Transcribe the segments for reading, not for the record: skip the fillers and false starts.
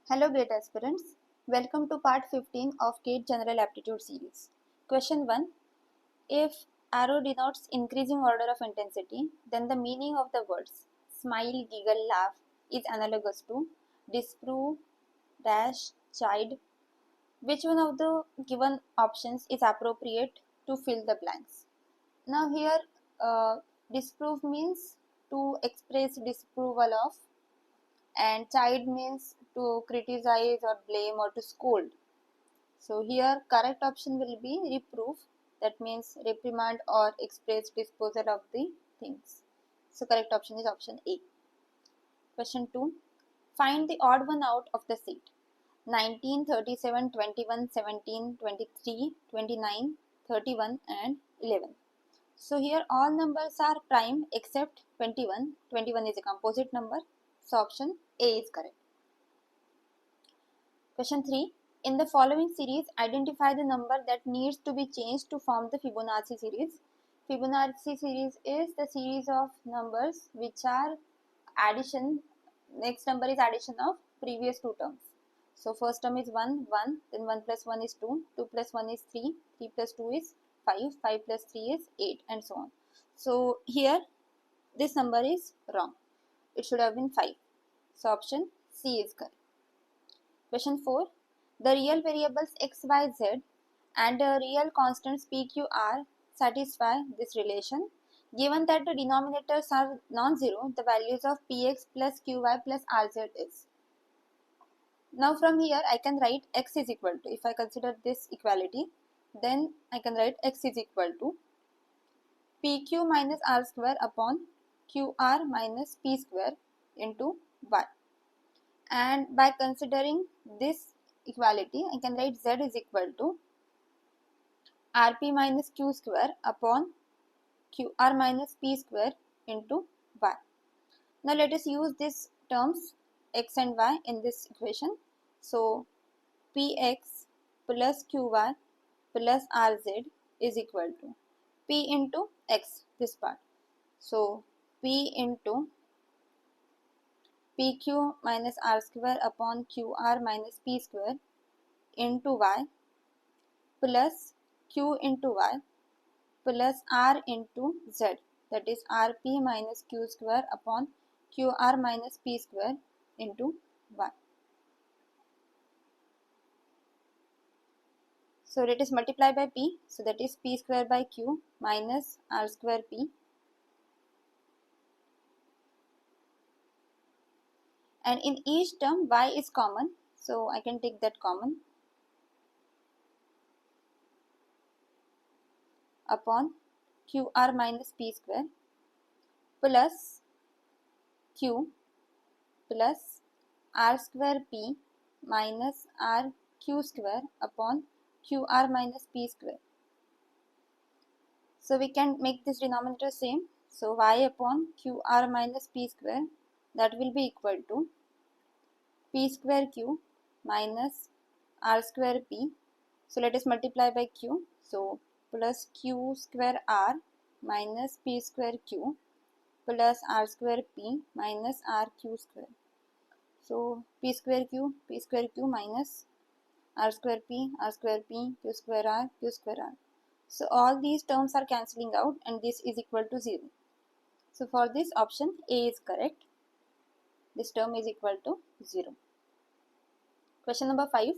Hello great aspirants, welcome to part 15 of GATE General Aptitude series. Question 1. If arrow denotes increasing order of intensity, then the meaning of the words smile, giggle, laugh is analogous to disprove, dash, chide. Which one of the given options is appropriate to fill the blanks? Now here disprove means to express disapproval of, and chide means to criticize or blame or to scold. So here correct option will be reproof, that means reprimand or express disposal of the things. So correct option is option A. Question 2. Find the odd one out of the set. 19, 37, 21, 17, 23, 29, 31 and 11. So here all numbers are prime except 21. 21 is a composite number. So option A is correct. Question 3. In the following series, identify the number that needs to be changed to form the Fibonacci series. Fibonacci series is the series of numbers which are addition. Next number is addition of previous two terms. So first term is 1, 1, then 1 plus 1 is 2, 2 plus 1 is 3, 3 plus 2 is 5, 5 plus 3 is 8 and so on. So here this number is wrong. It should have been 5. So option C is correct. Question 4. The real variables x, y, z and real constants p, q, r satisfy this relation. Given that the denominators are non-zero, the values of px plus qy plus rz is. Now from here I can write x is equal to, if I consider this equality, then I can write x is equal to pq minus r square upon qr minus p square into y. And by considering this equality, I can write z is equal to rp minus q square upon qr minus p square into y. Now let us use these terms x and y in this equation. So px plus qy plus rz is equal to p into x, this part. So p into pq minus r square upon qr minus p square into y plus q into y plus r into z, that is rp minus q square upon qr minus p square into y. So let us multiply by p, so that is p square by q minus r square p, and in each term y is common, so I can take that common, upon qr minus p square plus q plus r square p minus r q square upon qr minus p square. So we can make this denominator same. So y upon qr minus p square, that will be equal to p square q minus r square p. So let us multiply by q. So plus q square r minus p square q plus r square p minus r q square. So p square q minus r square p, q square r, q square r. So all these terms are cancelling out and this is equal to 0. So for this option A is correct. This term is equal to 0. Question number 5.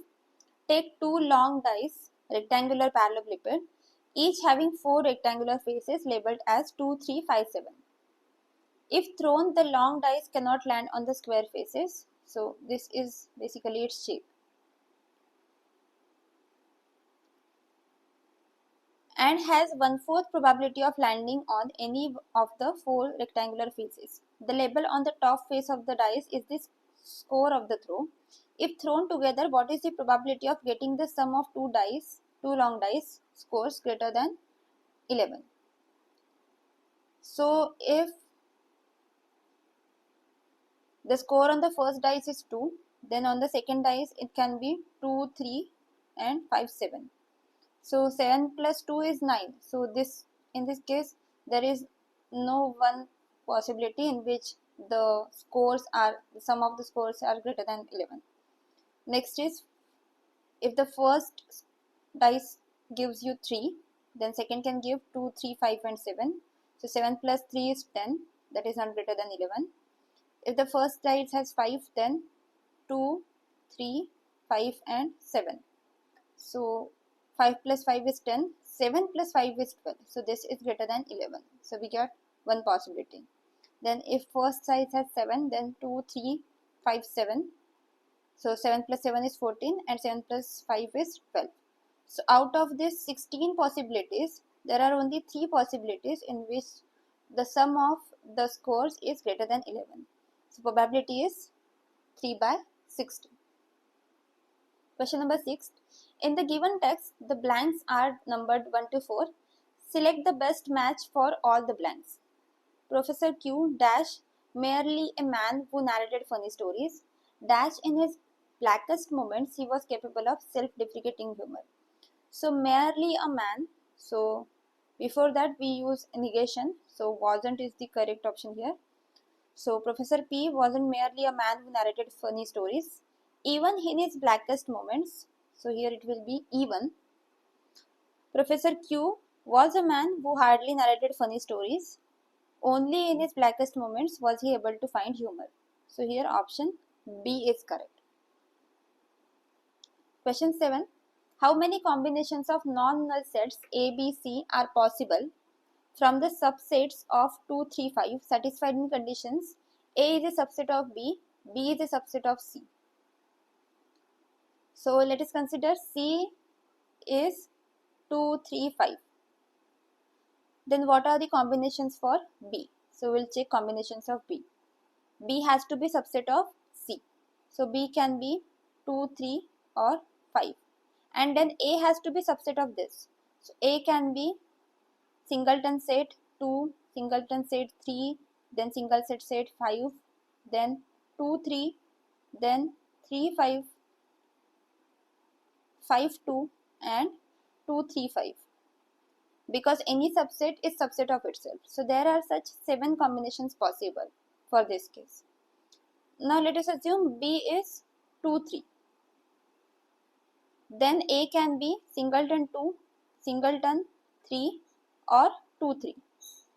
Take two long dice, rectangular parallelepiped, each having 4 rectangular faces labeled as 2, 3, 5, 7. If thrown, the long dice cannot land on the square faces. So this is basically its shape. And has 1/4 probability of landing on any of the 4 rectangular faces. The label on the top face of the dice is the score of the throw. If thrown together, what is the probability of getting the sum of two long dice scores greater than 11? So if the score on the first dice is 2, then on the second dice it can be 2, 3 and 5, 7. So 7 plus 2 is 9. So in this case there is no one possibility in which the sum of the scores are greater than 11. Next is, if the first dice gives you 3, then second can give 2, 3, 5 and 7. So 7 plus 3 is 10, that is not greater than 11. If the first dice has 5, then 2, 3, 5 and 7. So 5 plus 5 is 10, 7 plus 5 is 12. So this is greater than 11. So we got one possibility. Then if first size has 7, then 2, 3, 5, 7. So 7 plus 7 is 14 and 7 plus 5 is 12. So out of these 16 possibilities, there are only 3 possibilities in which the sum of the scores is greater than 11. So probability is 3 by 16. Question number 6. In the given text, the blanks are numbered 1 to 4. Select the best match for all the blanks. Professor Q dash merely a man who narrated funny stories. Dash in his blackest moments he was capable of self-deprecating humor. So merely a man. So before that we use negation. So wasn't is the correct option here. So Professor P wasn't merely a man who narrated funny stories. Even in his blackest moments. So here it will be even. Professor Q was a man who hardly narrated funny stories. Only in his blackest moments was he able to find humor. So here option B is correct. Question 7. How many combinations of non-null sets A, B, C are possible from the subsets of 2, 3, 5 satisfied in conditions A is a subset of B, B is a subset of C. So let us consider C is 2, 3, 5. Then what are the combinations for B? So we'll check combinations of B. B has to be subset of C. So B can be 2, 3 or 5. And then A has to be subset of this. So A can be singleton set 2, singleton set 3, then single set 5, then 2, 3, then 3, 5, 5, 2 and 2, 3, 5. Because any subset is subset of itself. So there are such 7 combinations possible for this case. Now let us assume B is 2, 3. Then A can be singleton 2, singleton 3 or 2, 3.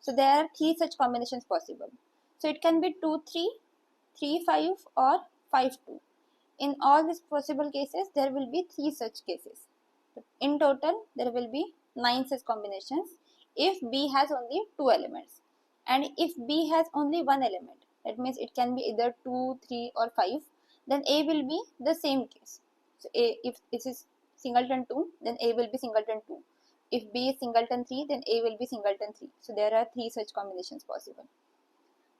So there are 3 such combinations possible. So it can be 2, 3, 3, 5 or 5, 2. In all these possible cases, there will be 3 such cases. In total, there will be 9 such combinations if B has only 2 elements. And if B has only 1 element, that means it can be either 2, 3 or 5, then A will be the same case. So A, if this is singleton 2, then A will be singleton 2. If B is singleton 3, then A will be singleton 3. So there are 3 such combinations possible.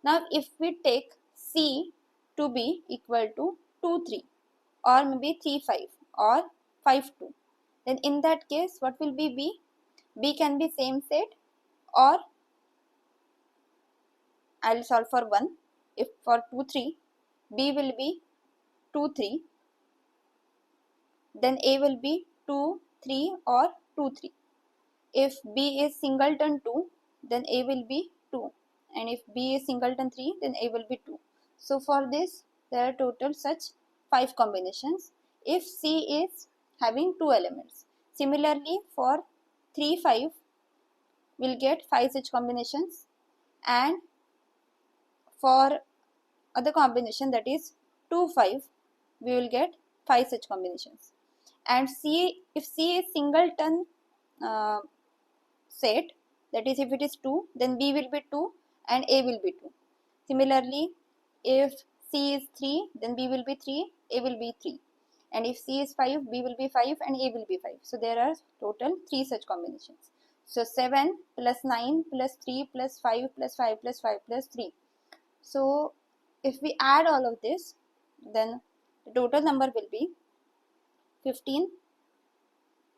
Now if we take C to be equal to 2, 3 or maybe 3, 5 or 5, 2, then in that case what will be B? B can be same set, or I will solve for 1. If for 2, 3, B will be 2, 3. Then A will be 2, 3 or 2, 3. If B is singleton 2, then A will be 2. And if B is singleton 3, then A will be 2. So for this, there are total such 5 combinations if C is having 2 elements. Similarly, for 3, 5, we'll get 5 such combinations. And for other combination, that is 2, 5, we will get 5 such combinations. And C, if C is singleton set, that is if it is 2, then B will be 2 and A will be 2. Similarly, if C is 3, then B will be 3, A will be 3. And if C is 5, B will be 5 and A will be 5. So there are total 3 such combinations. So 7 plus 9 plus 3 plus 5 plus 5 plus 5 plus 3. So if we add all of this, then the total number will be 15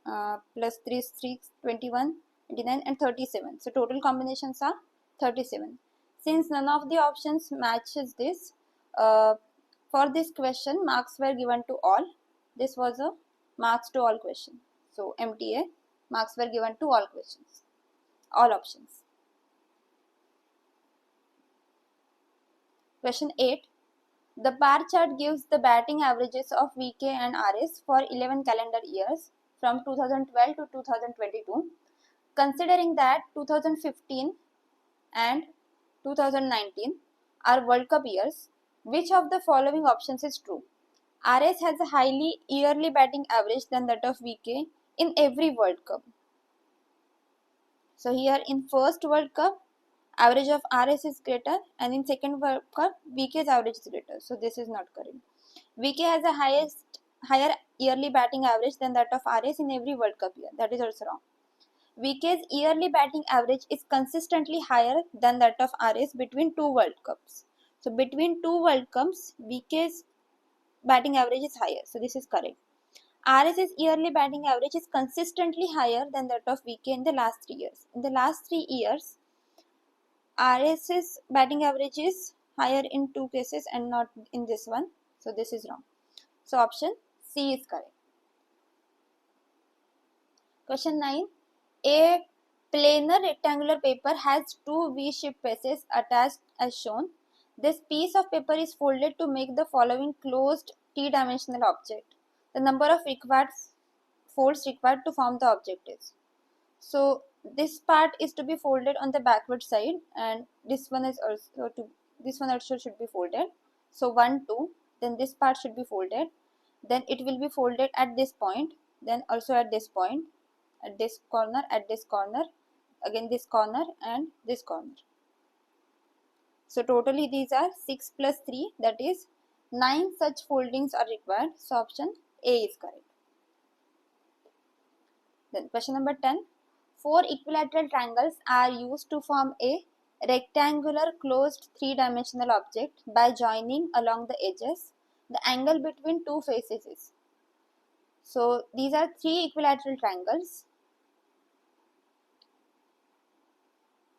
plus 3 is 3, 21, 29 and 37. So total combinations are 37. Since none of the options matches this, for this question marks were given to all. This was a marks to all question. So MTA, marks were given to all questions, all options. Question 8. The bar chart gives the batting averages of VK and RS for 11 calendar years from 2012 to 2022. Considering that 2015 and 2019 are World Cup years, which of the following options is true? RS has a highly yearly batting average than that of VK in every World Cup. So here in first World Cup, average of RS is greater, and in second World Cup, VK's average is greater. So this is not correct. VK has a higher yearly batting average than that of RS in every World Cup year. That is also wrong. VK's yearly batting average is consistently higher than that of RS between two World Cups. So between two World Cups, VK's batting average is higher. So this is correct. RS's yearly batting average is consistently higher than that of VK in the last 3 years. In the last 3 years, RS's batting average is higher in two cases and not in this one. So this is wrong. So option C is correct. Question 9. A planar rectangular paper has two V-shaped pieces attached as shown. This piece of paper is folded to make the following closed t-dimensional object. The number of folds required to form the object is. So this part is to be folded on the backward side, and this one also should be folded. So 1, 2, then this part should be folded. Then it will be folded at this point, then also at this point, at this corner, again this corner and this corner. So totally these are 6 plus 3, that is 9 such foldings are required. So option A is correct. Then question number 10. 4 equilateral triangles are used to form a rectangular closed three-dimensional object by joining along the edges. The angle between two faces is. So these are 3 equilateral triangles.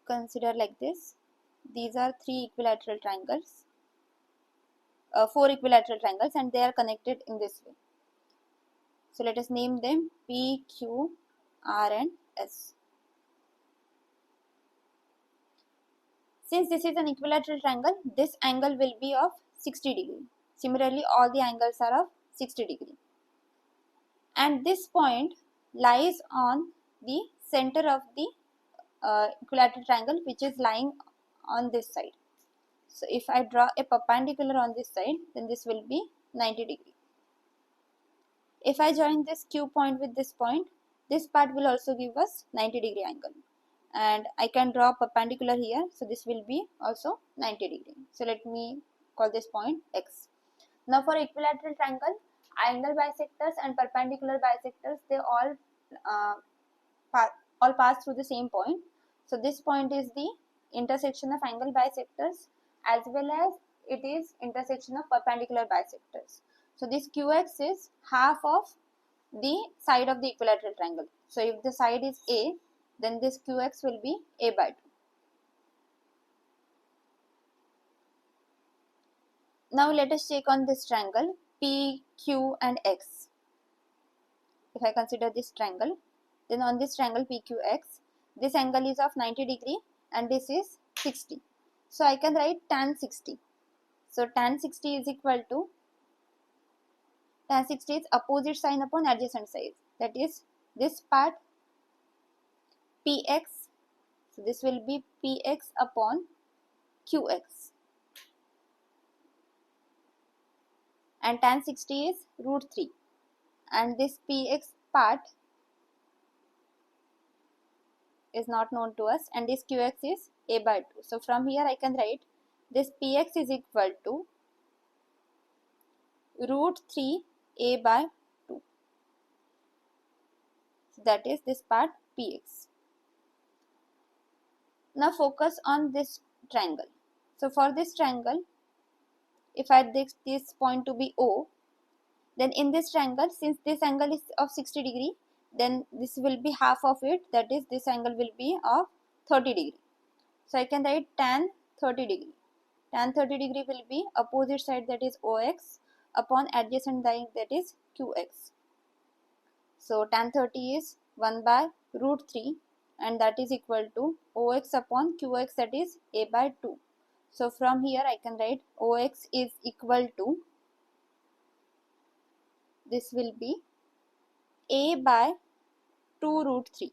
Consider like this. These are 3 equilateral triangles. 4 equilateral triangles, and they are connected in this way. So let us name them P, Q, R and S. Since this is an equilateral triangle, this angle will be of 60 degree. Similarly, all the angles are of 60 degree. And this point lies on the center of the equilateral triangle, which is lying on this side. So if I draw a perpendicular on this side, then this will be 90 degree. If I join this Q point with this point, this part will also give us 90 degree angle. And I can draw perpendicular here, so this will be also 90 degree. So let me call this point X. Now for equilateral triangle, angle bisectors and perpendicular bisectors, they all pass through the same point. So this point is the intersection of angle bisectors as well as it is intersection of perpendicular bisectors. So this QX is half of the side of the equilateral triangle. So if the side is A, then this QX will be A by 2. Now let us check on this triangle P, Q and X. If I consider this triangle, then on this triangle PQX, this angle is of 90 degree and this is 60. So I can write tan 60. So tan 60 is equal to, tan 60 is opposite sine upon adjacent side. That is this part PX. So this will be PX upon QX. And tan 60 is root 3. And this PX part is not known to us, and this QX is A by 2. So from here I can write this PX is equal to root 3 A by 2. So that is this part PX. Now focus on this triangle. So for this triangle, if I take this point to be O, then in this triangle, since this angle is of 60 degree, then this will be half of it, that is this angle will be of 30 degree. So I can write tan 30 degree. Tan 30 degree will be opposite side, that is OX, upon adjacent side, that is QX. So tan 30 is 1 by root 3 and that is equal to OX upon QX, that is A by 2. So from here I can write OX is equal to, this will be A by 2 root 3.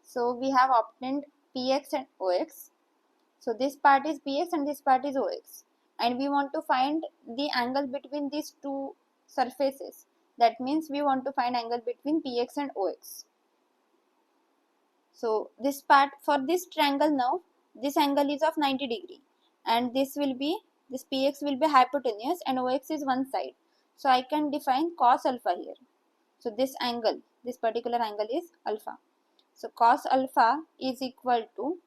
So we have obtained Px and Ox. So this part is Px and this part is Ox. And we want to find the angle between these two surfaces. That means we want to find angle between Px and Ox. So this part, for this triangle now, this angle is of 90 degree. And this Px will be hypotenuse and Ox is one side. So I can define cos alpha here. So this angle, this particular angle is alpha. So cos alpha is equal to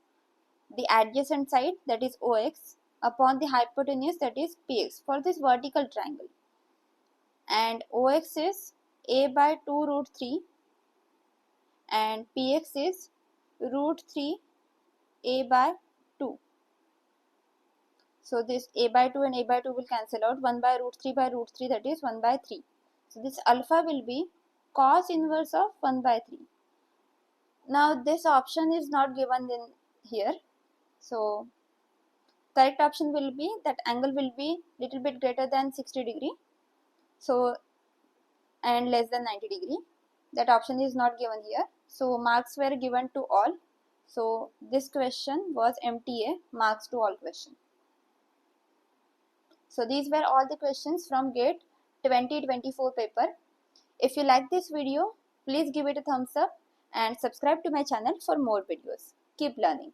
the adjacent side, that is OX, upon the hypotenuse, that is PX, for this vertical triangle. And OX is A by 2 root 3 and PX is root 3 A by 2. So this A by 2 and A by 2 will cancel out. 1 by root 3 by root 3, that is 1 by 3. So this alpha will be cos inverse of 1 by 3. Now this option is not given in here. So correct option will be that angle will be little bit greater than 60 degree. So and less than 90 degree. That option is not given here. So marks were given to all. So this question was MTA, marks to all question. So these were all the questions from GATE 2024 paper. If you like this video, please give it a thumbs up and subscribe to my channel for more videos. Keep learning.